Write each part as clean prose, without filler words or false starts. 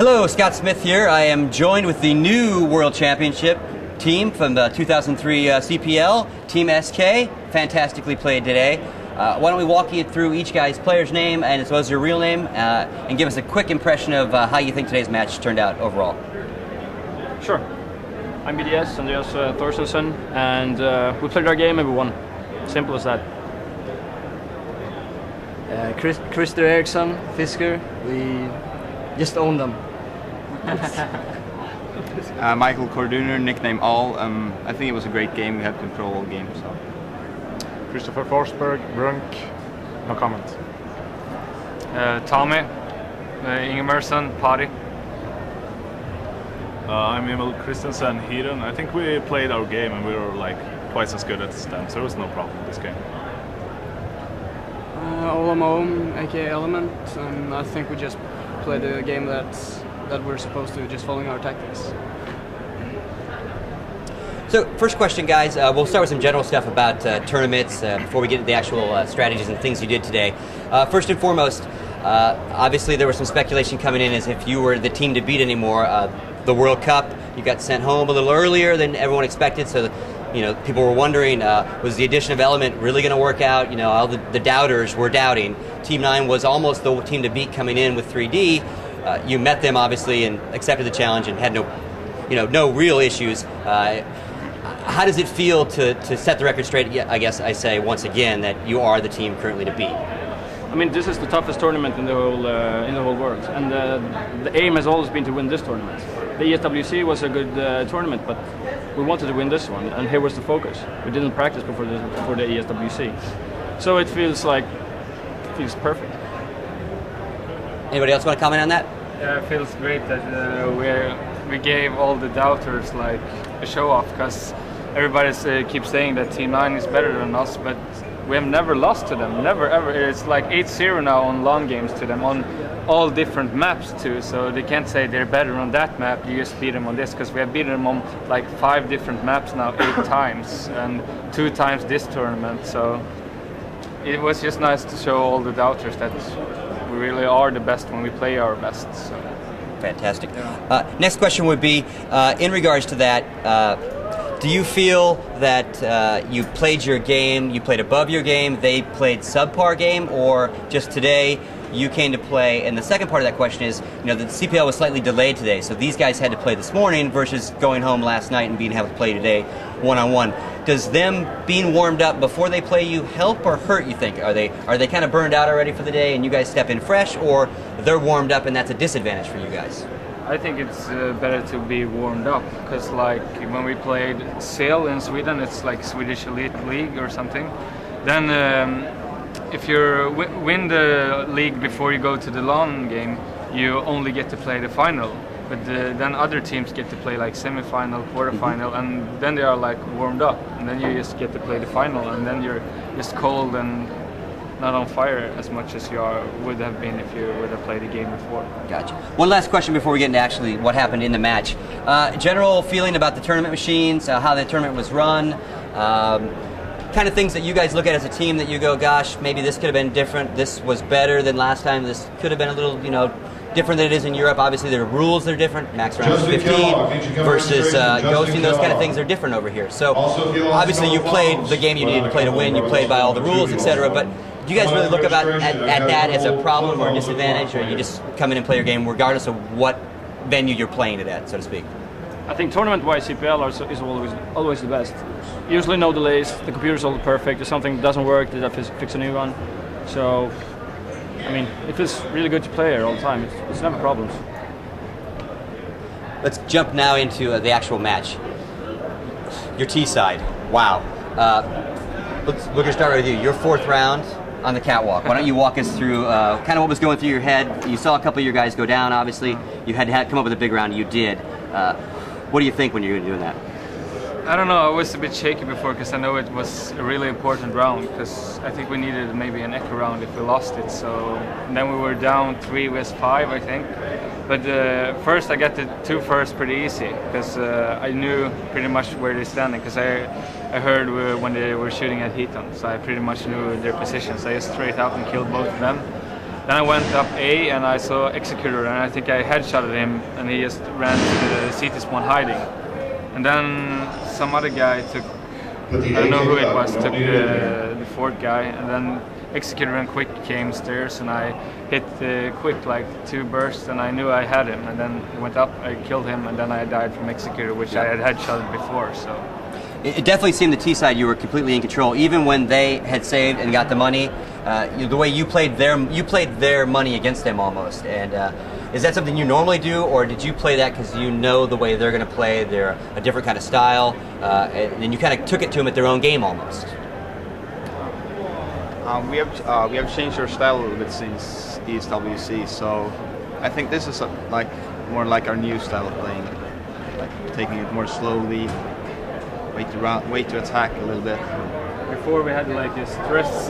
Hello, Scott Smith here. I am joined with the new World Championship team from the 2003 CPL, Team SK. Fantastically played today. Why don't we walk you through each guy's player's name and as well as your real name and give us a quick impression of how you think today's match turned out overall. Sure. I'm BDS, Andreas Thorstensen, and we played our game and we won. Simple as that. Christer Eriksson, Fisker, we just owned them. Michael Corduner, nickname All. I think it was a great game. We had control all game. So. Christopher Forsberg, Brunk, no comment. Tommy, Ingemerson, Party. I'm Emil Christensen, Hedon. I think we played our game and we were like twice as good as them, so there was no problem in this game. Ola Moum, aka Element, and I think we just played a game that we're supposed to, just following our tactics. So, first question, guys. We'll start with some general stuff about tournaments before we get into the actual strategies and things you did today. First and foremost, obviously there was some speculation coming in as if you were the team to beat anymore. The World Cup, you got sent home a little earlier than everyone expected, so people were wondering, was the addition of Element really going to work out? All the doubters were doubting. Team9 was almost the team to beat coming in with 3D. You met them obviously and accepted the challenge and had no real issues. How does it feel to set the record straight? I guess I say once again that you are the team currently to beat. I mean, this is the toughest tournament in the whole world, and the aim has always been to win this tournament. The ESWC was a good tournament, but we wanted to win this one, and here was the focus. We didn't practice before the ESWC, so it feels perfect. Anybody else want to comment on that? Yeah, it feels great that we gave all the doubters like a show off, because everybody keeps saying that Team9 is better than us, but we have never lost to them, never ever. It's like 8-0 now on long games to them on all different maps too, so they can't say they're better on that map, you just beat them on this, because we have beaten them on like 5 different maps now 8 times and 2 times this tournament, so it was just nice to show all the doubters that we really are the best when we play our best. So. Fantastic. Next question would be, in regards to that, do you feel that you played your game, you played above your game, they played subpar game, or just today you came to play? And the second part of that question is, the CPL was slightly delayed today, so these guys had to play this morning versus going home last night and being able to play today one-on-one. Does them being warmed up before they play you help or hurt, you think? Are they kind of burned out already for the day and you guys step in fresh, or they're warmed up and that's a disadvantage for you guys? I think it's better to be warmed up, because like when we played Sail in Sweden, it's like Swedish Elite League or something. Then if you win the league before you go to the long game, you only get to play the final. But then other teams get to play like semi-final, quarter-final, and then they are like warmed up, and then you just get to play the final, and then you're just cold and not on fire as much as you would have been if you would have played the game before. Gotcha. One last question before we get into actually what happened in the match. General feeling about the tournament machines, how the tournament was run, kind of things that you guys look at as a team that you go, gosh, maybe this could have been different, this was better than last time, this could have been a little, different than it is in Europe. Obviously the rules are different, max round is 15 versus ghosting, those kind of things are different over here. So obviously you played the game you needed to play to win, you played by all the rules, etc. But do you guys really look at that as a problem or a disadvantage, or you just come in and play your game regardless of what venue you're playing it at, so to speak? I think tournament-wise CPL is always the best. Usually no delays, the computer's all perfect, if something doesn't work, they fix a new one. So, I mean, it feels really good to play here all the time, it's never problems. Let's jump now into the actual match. Your T side, wow. We're going to start with you, your 4th round on the catwalk. Why don't you walk us through kind of what was going through your head? You saw a couple of your guys go down, obviously. You had to come up with a big round, you did. What do you think when you're doing that? I don't know, I was a bit shaky before, because I know it was a really important round, because I think we needed maybe an echo round if we lost it. So then we were down 3 vs 5, I think. But first I got the 2 first pretty easy, because I knew pretty much where they're standing, because I heard when they were shooting at Heaton, so I pretty much knew their positions. I just straight out and killed both of them. Then I went up A and I saw Executor, and I think I headshotted him, and he just ran to the CT spawn hiding. And then some other guy took, I don't know who it was, took the fourth guy, and then Executor and Quick came stairs, and I hit Quick like 2 bursts, and I knew I had him, and then he went up, I killed him, and then I died from Executor, which I had headshotted before. So it definitely seemed the T side you were completely in control, even when they had saved and got the money. The way you played their money against them almost. And is that something you normally do, or did you play that because you know the way they're going to play? They're a different kind of style, and you kind of took it to them at their own game almost. We have changed our style a little bit since the SWC, so I think this is more like our new style of playing, like taking it more slowly, wait to attack a little bit. before we had like this stress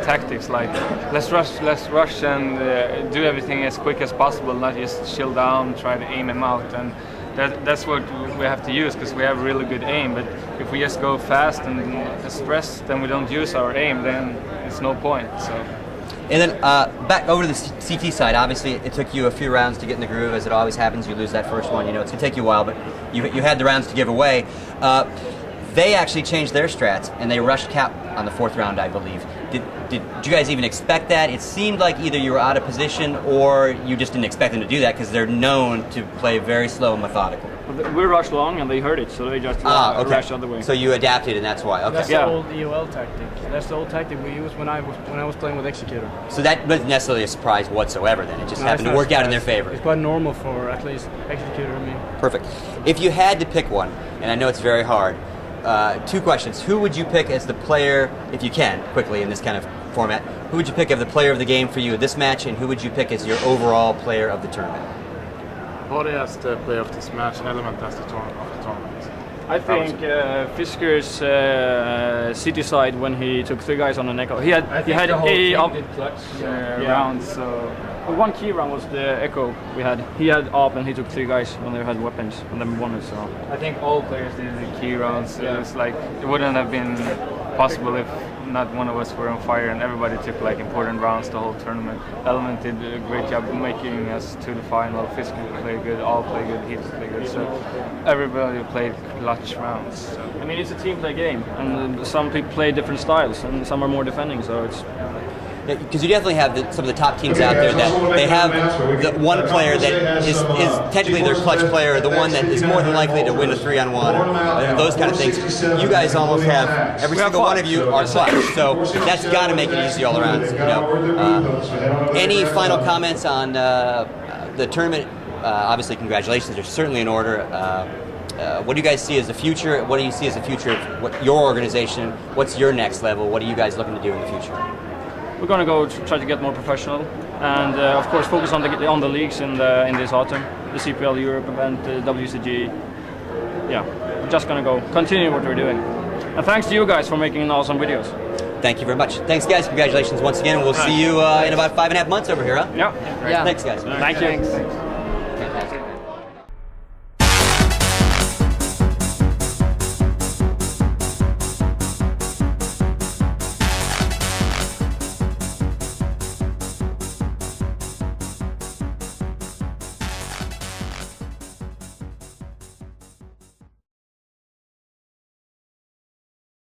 tactics, like let's rush and do everything as quick as possible, not just chill down, try to aim him out, and that's what we have to use because we have really good aim. But if we just go fast and stress, then we don't use our aim, then it's no point. So. And then back over to the CT side, obviously it took you a few rounds to get in the groove, as it always happens. You lose that first one, you know, it's going to take you a while, but you had the rounds to give away. They actually changed their strats, and they rushed Cap on the fourth round, I believe. Did you guys even expect that? It seemed like either you were out of position or you just didn't expect them to do that because they're known to play very slow and methodical. We rushed long and they heard it, so they just rushed the other way. So you adapted, and that's why. Okay. That's the old EOL tactic. That's the old tactic we used when I was playing with Executor. So that wasn't necessarily a surprise whatsoever. Then it just happened to work out in their favor. It's quite normal for at least Executor and me. Perfect. If you had to pick one, and I know it's very hard, two questions. Who would you pick as the player, if you can, quickly in this kind of format, who would you pick as the player of the game for you in this match, and who would you pick as your overall player of the tournament? Body as the player of this match, Element as the tournament. I think Fisker's CT side when he took 3 guys on an echo. He had A up rounds. So one key round was the echo we had. He had up and he took 3 guys when they had weapons and then won it. So I think all players did the key rounds. It was like it wouldn't have been possible if not one of us were on fire, and everybody took like important rounds the whole tournament. Element did a great job making us to the final. Fisker played good, all played good, Heats played good. So everybody played clutch rounds. So. I mean, it's a team play game, and some people play different styles, and some are more defending. So it's. Because you definitely have some of the top teams out there that they have the one player that is technically their clutch player, the one that is more than likely to win a 3-on-1, those kind of things. You guys almost have, every single one of you are clutch, so that's got to make it easy all around. You know. Any final comments on the tournament? Obviously, congratulations, they're certainly in order. What do you guys see as the future? What do you see as the future of what your organization? What's your next level? What are you guys looking to do in the future? We're going to go try to get more professional, and of course focus on the leagues in this autumn, the CPL Europe event, the WCG. Yeah, we're just going to go continue what we're doing. And thanks to you guys for making awesome videos. Thank you very much. Thanks, guys. Congratulations once again. We'll see you in about 5.5 months over here, huh? Yeah. Thanks, guys. Thank you. Thanks.